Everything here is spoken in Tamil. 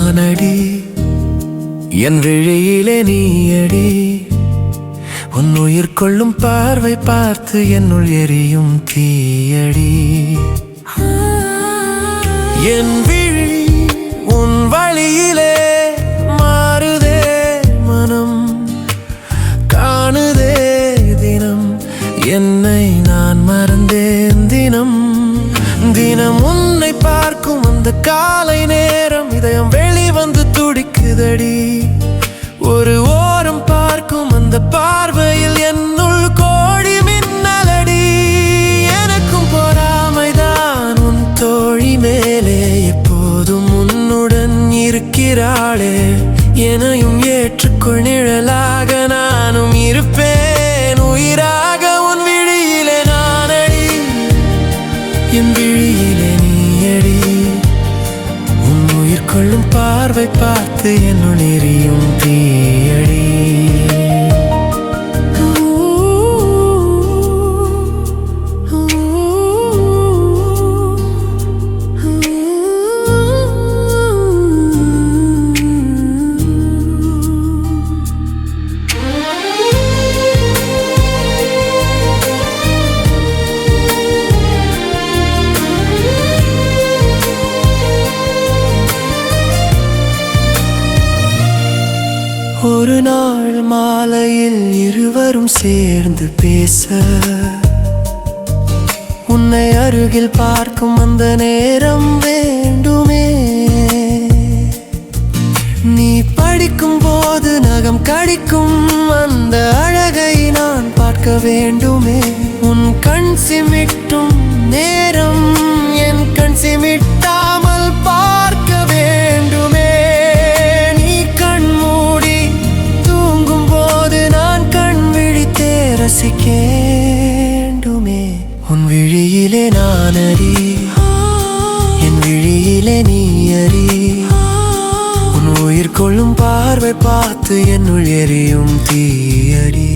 நானடி, என் விழியிலே நீயடி. உன் உயிர் கொள்ளும் பார்வை பார்த்து என்னுள் எரியும் தீயடி. என் விழி உன் வழியிலே மாறுதே, மனம் காணுதே தினம். என்னை நான் மறந்தேன் தினம் தினம். உன்னை பார்க்கும் அந்த காலை நேரம் இதயம் வெளிவந்து துடிக்குதடி. ஒரு ஓரம் பார்க்கும் அந்த பார்வையில் என்னுள் கோடி மின்னலடி. எனக்கும் பொறாமைதான் உன் தோழி மேலே, எப்போதும் உன்னுடன் இருக்கிறாளே. என்னையும் ஏற்றுக்கொள், நிழலாக நானும் இருப்பேன் உயிராக. உன் விழியிலே நானடி, என் விழியிலே நீயடி. உன் உயிர் கொள்ளும் பார்வை பார்த்து என்னுள் எரியும் தீயடி. ஒரு நாள் மாலையில் இருவரும் சேர்ந்து பேச, உன்னை அருகில் பார்க்கும் அந்த நேரம் வேண்டுமே. நீ படிக்கும் போது நகம் கடிக்கும் அந்த அழகை நான் பார்க்க வேண்டுமே. உன் கண் சிமிட்டும் நேரம் என் கண் சிமிட்டாமல் பார்க்க வேண்டுமே. ரசிக்கேண்டுமே. உன் விழியிலே நானடி, என் விழியிலே நீயடி. உன் உயிர் கொள்ளும் பார்வை பார்த்து என்னுள் எரியும் தீயடி.